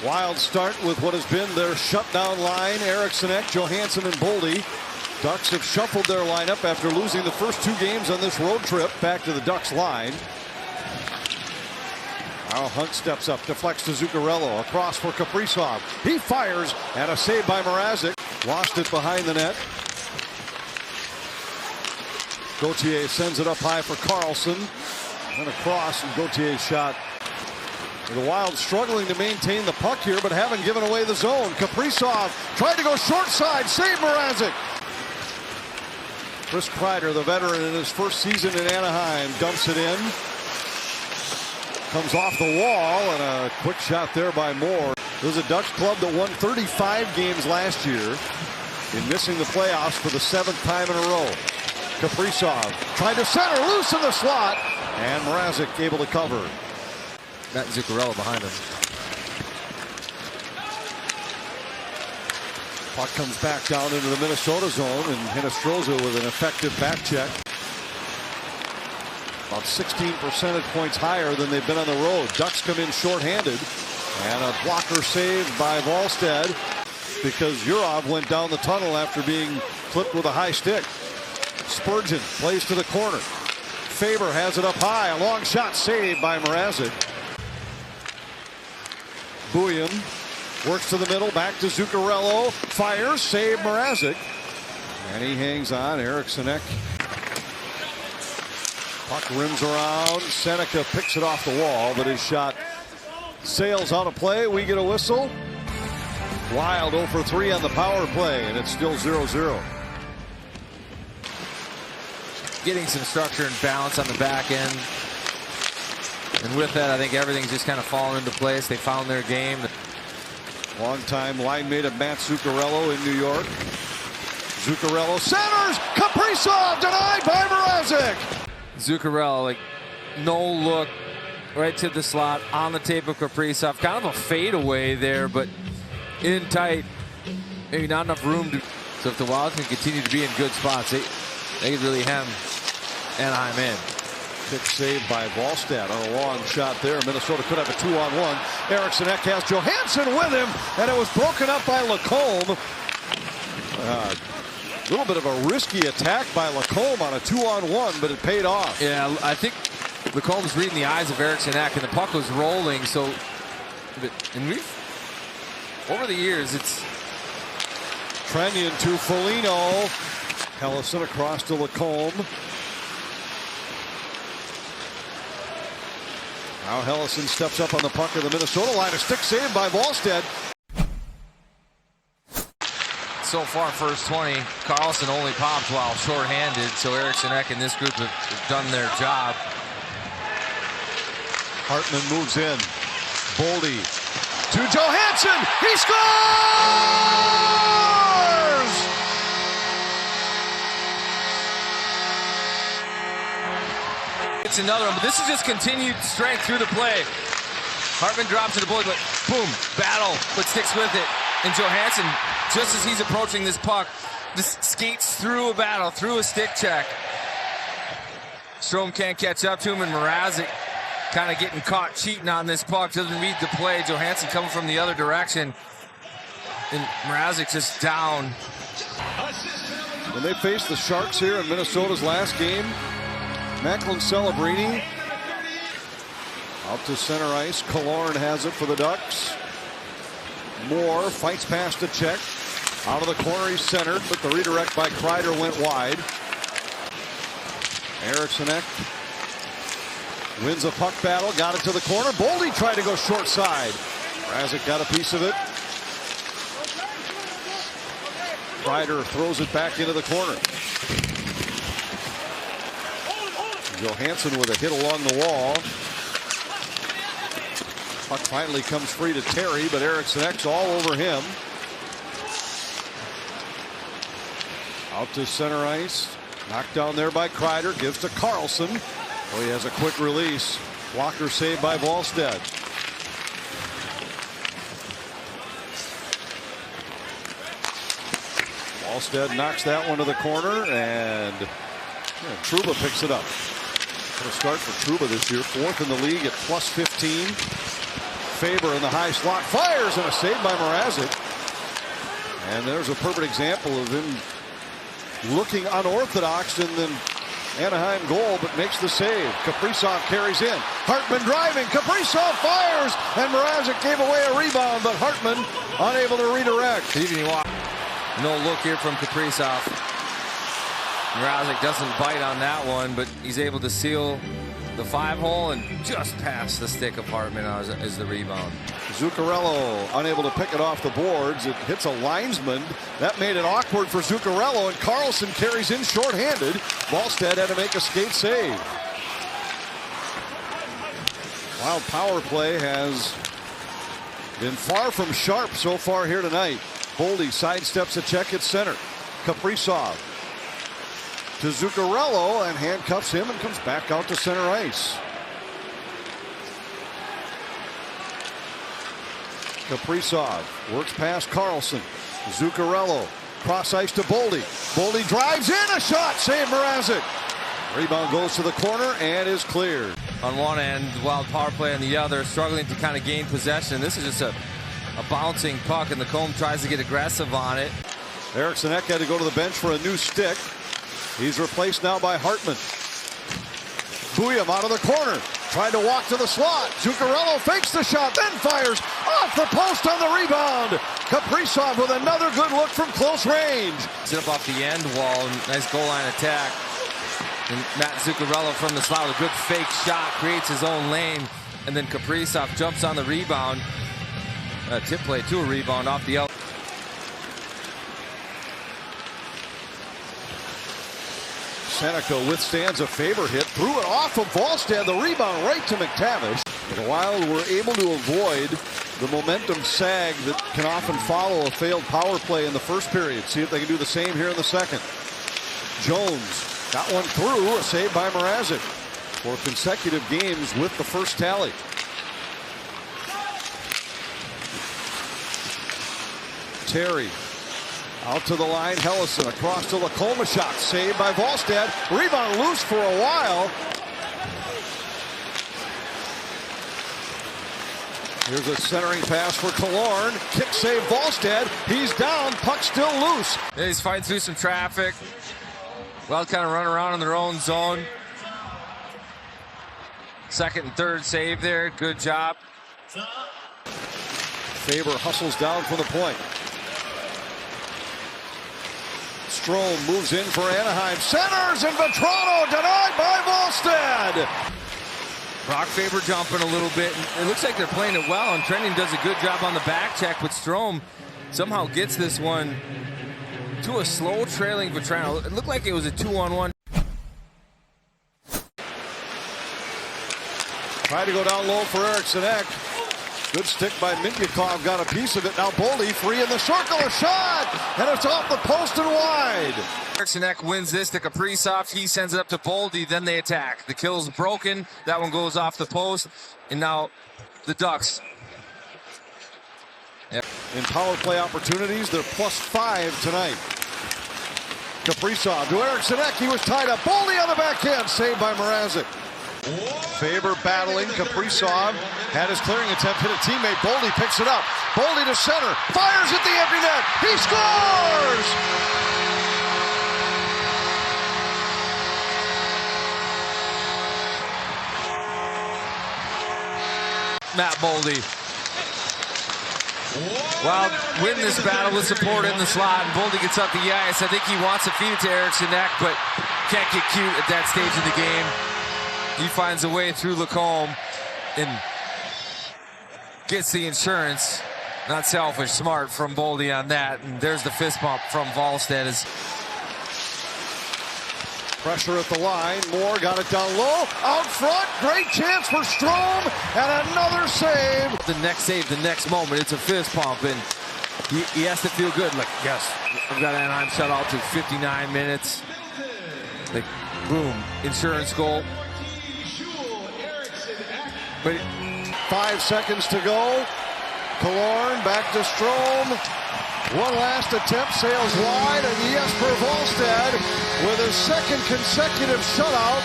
Wild start with what has been their shutdown line. Eriksson, Johansson, and Boldy. Ducks have shuffled their lineup after losing the first 2 games on this road trip. Back to the Ducks line. Now Hunt steps up, deflects to Zuccarello, across for Kaprizov. He fires, and a save by Mrazek. Lost it behind the net. Gauthier sends it up high for Carlson. And across, and Gautier's shot. The Wild struggling to maintain the puck here, but haven't given away the zone. Kaprizov tried to go short side, save Mrazek. Chris Kreider, the veteran in his first season in Anahayim, dumps it in. Comes off the wall, and a quick shot there by Moore. There's a Ducks club that won 35 games last year in missing the playoffs for the 7th time in a row. Kaprizov tried to center, loose in the slot, and Mrazek able to cover. Matt Zuccarello behind him. Puck comes back down into the Minnesota zone, and Hinostroza with an effective back check. About 16 percentage points higher than they've been on the road. Ducks come in shorthanded, and a blocker saved by Wallstead because Yurov went down the tunnel after being clipped with a high stick. Spurgeon plays to the corner. Faber has it up high. A long shot saved by Mrazek. Buyan works to the middle, back to Zuccarello, fires, save Mrazek, and he hangs on. Eriksson. Puck rims around. Seneca picks it off the wall, but his shot sails out of play. We get a whistle. Wild 0 for 3 on the power play, and it's still 0-0. Getting some structure and balance on the back end. And with that, I think everything's just kind of fallen into place. They found their game. Longtime line mate of Matt Zuccarello in New York. Zuccarello centers. Kaprizov denied by Mrazek. Zuccarello, like, no look right to the slot on the tape of Kaprizov. Kind of a fadeaway there, but in tight. Maybe not enough room to. So if the Wild can continue to be in good spots, they could really hem Anaheim in. Pick saved by Wallstedt on a long shot there. Minnesota could have a 2-on-1. Eriksson has Johansson with him, and it was broken up by Lacombe. A little bit of a risky attack by Lacombe on a 2-on-1, but it paid off. Yeah, I think Lacombe's reading the eyes of Eriksson, and the puck was rolling. So, and we've over the years, it's Trennion to Foligno. Helleson across to Lacombe. Now Helleson steps up on the puck of the Minnesota line. A stick saved by Wallstedt. So far, first 20, Carlson only popped while shorthanded. So Eriksson and this group have done their job. Hartman moves in. Boldy to Johansson. He scores! It's another one, but this is just continued strength through the play. Hartman drops to the Boldy, but boom, battle, but sticks with it. And Johansson, just as he's approaching this puck, just skates through a battle, through a stick check. Strome can't catch up to him, and Mrazek kind of getting caught cheating on this puck. Doesn't read the play. Johansson coming from the other direction. And Mrazek just down. When they faced the Sharks here in Minnesota's last game, Macklin Celebrini out to center ice. Killorn has it for the Ducks. Moore fights past a check. Out of the corner, he's centered, but the redirect by Kreider went wide. Eriksson wins a puck battle, got it to the corner. Boldy tried to go short side. Mrazek got a piece of it. Kreider throws it back into the corner. Johansson with a hit along the wall. Puck finally comes free to Terry, but Eriksson all over him. Out to center ice. Knocked down there by Kreider. Gives to Carlson. Oh, he has a quick release. Blocker saved by Wallstedt. Wallstedt knocks that one to the corner, and Trouba picks it up. What a start for Trouba this year. 4th in the league at +15. Faber in the high slot, fires, and a save by Mrazek. And there's a perfect example of him looking unorthodox in the Anaheim goal, but makes the save. Kaprizov carries in. Hartman driving. Kaprizov fires, and Mrazek gave away a rebound, but Hartman unable to redirect. No look here from Kaprizov. Mrazek doesn't bite on that one, but he's able to seal the 5-hole and just past the stick of Hartman as the rebound. Zuccarello unable to pick it off the boards. It hits a linesman. That made it awkward for Zuccarello, and Carlson carries in shorthanded. Wallstead had to make a skate save. Wild power play has been far from sharp so far here tonight. Boldy sidesteps a check at center. Kaprizov to Zuccarello and handcuffs him and comes back out to center ice. Kaprizov works past Carlson. Zuccarello cross ice to Boldy. Boldy drives in, a shot, save Mrazek. Rebound goes to the corner and is cleared. On one end, Wild power play on the other, struggling to kind of gain possession. This is just a bouncing puck, and the Comb tries to get aggressive on it. Eriksson Ek had to go to the bench for a new stick. He's replaced now by Hartman. Buyam out of the corner. Tried to walk to the slot. Zuccarello fakes the shot, then fires off the post on the rebound. Kaprizov with another good look from close range. Sit up off the end wall. Nice goal line attack. And Matt Zuccarello from the slot with a good fake shot. Creates his own lane. And then Kaprizov jumps on the rebound. Tip play to a rebound off the out. Seneca withstands a Faber hit, threw it off of Wallstead, the rebound right to McTavish. The Wild were able to avoid the momentum sag that can often follow a failed power play in the first period. See if they can do the same here in the second. Jones got one through, a save by Mrazek for consecutive games with the first tally. Terry out to the line, Hellison across to Lacoma, shot saved by Wallstead. Rebound loose for a while. Here's a centering pass for Killorn. Kick save Wallstead. He's down, puck still loose. Yeah, he's fighting through some traffic. Wild kind of run around in their own zone. Second and third save there, good job. Faber hustles down from the point. Strome moves in for Anaheim. Centers, and Vetrano denied by Wallstead. Brock Faber jumping a little bit. It looks like they're playing it well, and Trending does a good job on the back check, but Strome somehow gets this one to a slow trailing Vetrano. It looked like it was a 2-on-1. Tried to go down low for Eriksson Ek. Good stick by Minyakov, got a piece of it. Now Boldy free in the circle, a shot, and it's off the post and wide. Eriksson Ek wins this to Kaprizov. He sends it up to Boldy, then they attack. The kill's broken. That one goes off the post, and now the Ducks. Yep. In power play opportunities, they're +5 tonight. Kaprizov to Eriksson Ek. He was tied up. Boldy on the backhand, saved by Mrazek. Faber battling. Kaprizov had his clearing attempt, hit a teammate. Boldy picks it up. Boldy to center, fires at the empty net. He scores! Matt Boldy. Wild win this battle with support in the slot, and Boldy gets up the ice. I think he wants to feed it to Eriksson Ek, but can't get cute at that stage of the game. He finds a way through Lacombe and gets the insurance. Not selfish, smart from Boldy on that. And there's the fist bump from Wallstead. Pressure at the line. Moore got it down low. Out front. Great chance for Strome. And another save. The next save, the next moment, it's a fist pump. And he has to feel good. Like, yes, I've got Anaheim shut out to 59 minutes. Like, boom, insurance goal. But 5 seconds to go. Killorn back to Strome. One last attempt, sails wide, and Jesper Wallstead with his second consecutive shutout.